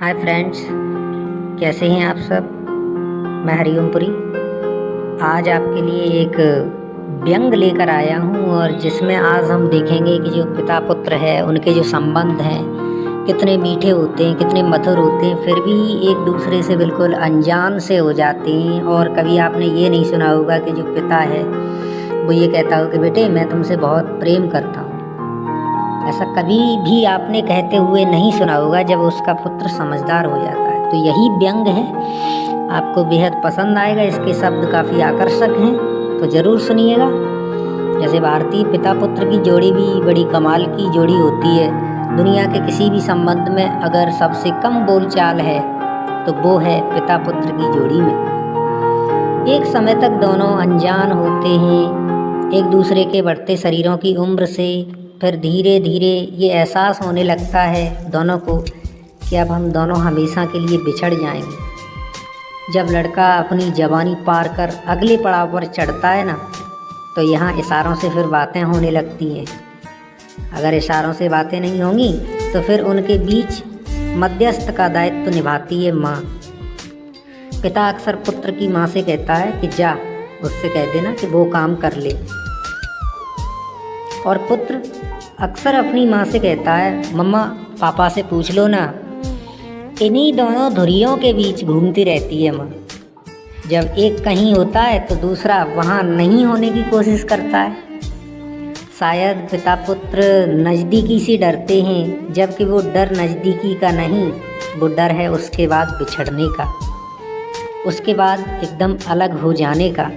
Hi friends, कैसे हैं आप सब। मैं हरिओमपुरी आज आपके लिए एक व्यंग लेकर आया हूं और जिसमें आज हम देखेंगे कि जो पिता पुत्र है उनके जो संबंध हैं कितने मीठे होते हैं, कितने मधुर होते हैं, फिर भी एक दूसरे से बिल्कुल अनजान से हो जाते हैं। और कभी आपने ये नहीं सुना होगा कि जो पिता है वो ये कहता हो कि बेटे मैं तुमसे बहुत प्रेम करता हूँ। ऐसा कभी भी आपने कहते हुए नहीं सुना होगा जब उसका पुत्र समझदार हो जाता है। तो यही व्यंग है, आपको बेहद पसंद आएगा। इसके शब्द काफ़ी आकर्षक हैं, तो ज़रूर सुनिएगा। जैसे भारतीय पिता पुत्र की जोड़ी भी बड़ी कमाल की जोड़ी होती है। दुनिया के किसी भी संबंध में अगर सबसे कम बोलचाल है तो वो है पिता पुत्र की जोड़ी में। एक समय तक दोनों अनजान होते हैं एक दूसरे के बढ़ते शरीरों की उम्र से। फिर धीरे धीरे ये एहसास होने लगता है दोनों को कि अब हम दोनों हमेशा के लिए बिछड़ जाएंगे। जब लड़का अपनी जवानी पार कर अगले पड़ाव पर चढ़ता है ना, तो यहाँ इशारों से फिर बातें होने लगती हैं। अगर इशारों से बातें नहीं होंगी तो फिर उनके बीच मध्यस्थ का दायित्व निभाती है माँ। पिता अक्सर पुत्र की माँ से कहता है कि जा उससे कह देना कि वो काम कर ले, और पुत्र अक्सर अपनी माँ से कहता है मम्मा पापा से पूछ लो ना। इन्हीं दोनों धुरियों के बीच घूमती रहती है माँ। जब एक कहीं होता है तो दूसरा वहाँ नहीं होने की कोशिश करता है। शायद पिता पुत्र नज़दीकी से डरते हैं, जबकि वो डर नज़दीकी का नहीं, वो डर है उसके बाद बिछड़ने का, उसके बाद एकदम अलग हो जाने का।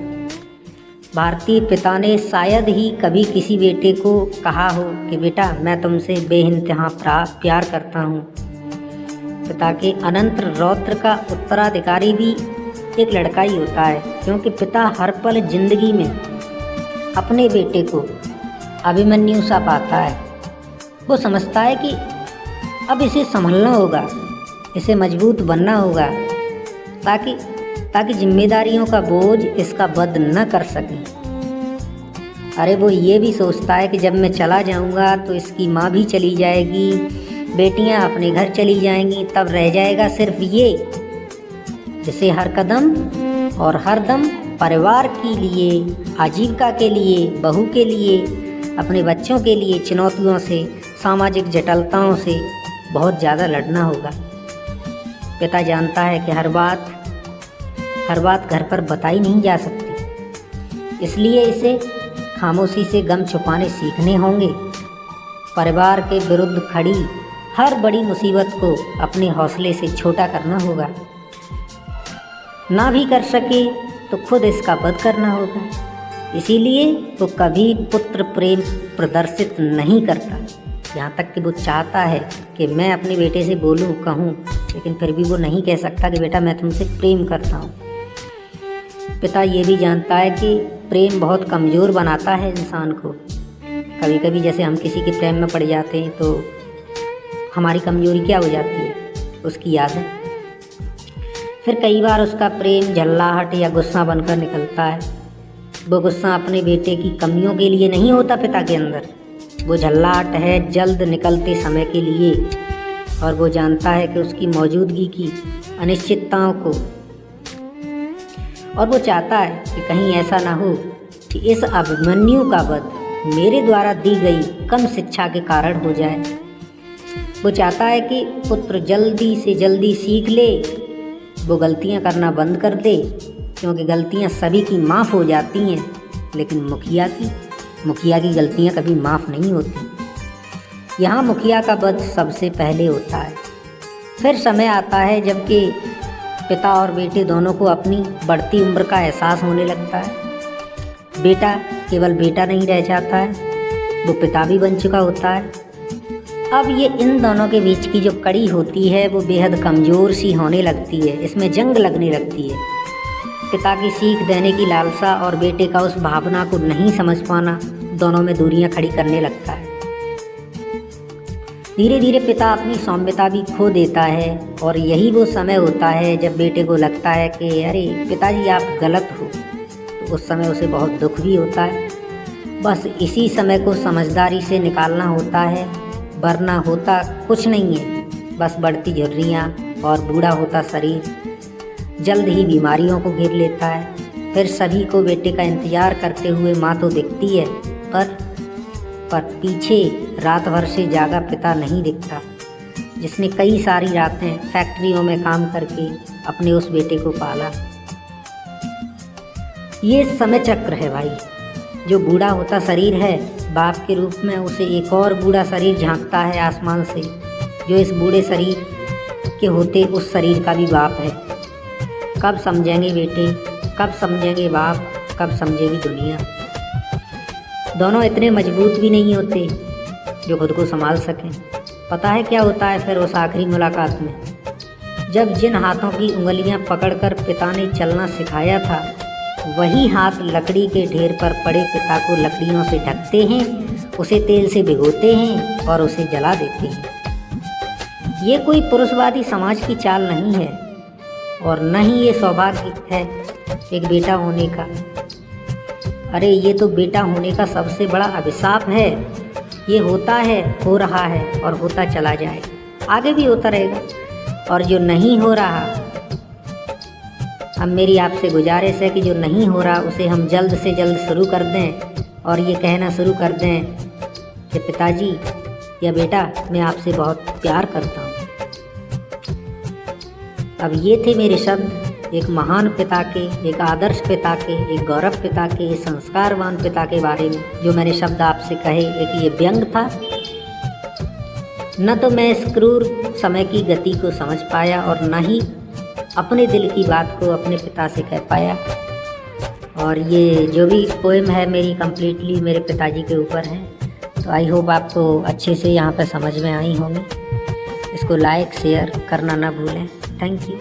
भारतीय पिता ने शायद ही कभी किसी बेटे को कहा हो कि बेटा मैं तुमसे बेइंतहा प्यार करता हूँ। पिता के अनंत रौद्र का उत्तराधिकारी भी एक लड़का ही होता है, क्योंकि पिता हर पल जिंदगी में अपने बेटे को अभिमन्यु सा पाता है। वो समझता है कि अब इसे संभलना होगा, इसे मजबूत बनना होगा, ताकि जिम्मेदारियों का बोझ इसका वध न कर सके। अरे वो ये भी सोचता है कि जब मैं चला जाऊंगा तो इसकी माँ भी चली जाएगी, बेटियां अपने घर चली जाएंगी, तब रह जाएगा सिर्फ ये जिसे हर कदम और हर दम परिवार के लिए, आजीविका के लिए, बहू के लिए, अपने बच्चों के लिए चुनौतियों से, सामाजिक जटिलताओं से बहुत ज़्यादा लड़ना होगा। पिता जानता है कि हर बात घर पर बताई नहीं जा सकती, इसलिए इसे खामोशी से गम छुपाने सीखने होंगे। परिवार के विरुद्ध खड़ी हर बड़ी मुसीबत को अपने हौसले से छोटा करना होगा। ना भी कर सके तो खुद इसका वध करना होगा। इसीलिए वो कभी पुत्र प्रेम प्रदर्शित नहीं करता, यहाँ तक कि वो चाहता है कि मैं अपने बेटे से बोलूँ, कहूँ, लेकिन फिर भी वो नहीं कह सकता कि बेटा मैं तुमसे प्रेम करता हूँ। पिता ये भी जानता है कि प्रेम बहुत कमज़ोर बनाता है इंसान को। कभी कभी जैसे हम किसी के प्रेम में पड़ जाते हैं तो हमारी कमज़ोरी क्या हो जाती है, उसकी यादें। फिर कई बार उसका प्रेम झल्लाहट या गुस्सा बनकर निकलता है। वो गुस्सा अपने बेटे की कमियों के लिए नहीं होता पिता के अंदर, वो झल्लाहट है जल्द निकलते समय के लिए। और वो जानता है कि उसकी मौजूदगी की अनिश्चितताओं को, और वो चाहता है कि कहीं ऐसा ना हो कि इस अभिमन्यु का वध मेरे द्वारा दी गई कम शिक्षा के कारण हो जाए। वो चाहता है कि पुत्र जल्दी से जल्दी सीख ले, वो गलतियां करना बंद कर दे, क्योंकि गलतियां सभी की माफ़ हो जाती हैं, लेकिन मुखिया की गलतियां कभी माफ़ नहीं होती। यहाँ मुखिया का वध सबसे पहले होता है। फिर समय आता है जबकि पिता और बेटे दोनों को अपनी बढ़ती उम्र का एहसास होने लगता है। बेटा केवल बेटा नहीं रह जाता है, वो पिता भी बन चुका होता है। अब ये इन दोनों के बीच की जो कड़ी होती है वो बेहद कमज़ोर सी होने लगती है, इसमें जंग लगने लगती है। पिता की सीख देने की लालसा और बेटे का उस भावना को नहीं समझ पाना दोनों में दूरियां खड़ी करने लगता है। धीरे धीरे पिता अपनी सौम्यता भी खो देता है, और यही वो समय होता है जब बेटे को लगता है कि अरे पिताजी आप गलत हो। तो उस समय उसे बहुत दुख भी होता है। बस इसी समय को समझदारी से निकालना होता है, वरना होता कुछ नहीं है, बस बढ़ती झुर्रियाँ और बूढ़ा होता शरीर जल्द ही बीमारियों को घेर लेता है। फिर सभी को बेटे का इंतज़ार करते हुए माँ तो दिखती है, पर पीछे रात भर से जागा पिता नहीं दिखता, जिसने कई सारी रातें फैक्ट्रियों में काम करके अपने उस बेटे को पाला। ये समय चक्र है भाई। जो बूढ़ा होता शरीर है, बाप के रूप में उसे एक और बूढ़ा शरीर झांकता है आसमान से, जो इस बूढ़े शरीर के होते उस शरीर का भी बाप है। कब समझेंगे बेटे, कब समझेंगे बाप, कब समझेगी दुनिया। दोनों इतने मजबूत भी नहीं होते जो खुद को संभाल सकें। पता है क्या होता है फिर उस आखिरी मुलाकात में, जब जिन हाथों की उंगलियां पकड़कर पिता ने चलना सिखाया था, वही हाथ लकड़ी के ढेर पर पड़े पिता को लकड़ियों से ढकते हैं, उसे तेल से भिगोते हैं और उसे जला देते हैं। ये कोई पुरुषवादी समाज की चाल नहीं है, और न ही ये सौभाग्य है एक बेटा होने का। अरे ये तो बेटा होने का सबसे बड़ा अभिशाप है। ये होता है, हो रहा है और होता चला जाएगा, आगे भी होता रहेगा। और जो नहीं हो रहा, अब मेरी आपसे गुजारिश है कि जो नहीं हो रहा उसे हम जल्द से जल्द शुरू कर दें, और ये कहना शुरू कर दें कि पिताजी या बेटा, मैं आपसे बहुत प्यार करता हूँ। अब ये थे मेरे शब्द एक महान पिता के, एक आदर्श पिता के, एक गौरव पिता के, एक संस्कारवान पिता के बारे में जो मैंने शब्द आपसे कहे। एक ये व्यंग था। न तो मैं इस क्रूर समय की गति को समझ पाया और न ही अपने दिल की बात को अपने पिता से कह पाया। और ये जो भी पोएम है मेरी कंप्लीटली मेरे पिताजी के ऊपर है। तो आई होप आपको अच्छे से यहाँ पर समझ में आई होंगी। इसको लाइक शेयर करना ना भूलें। Thank you.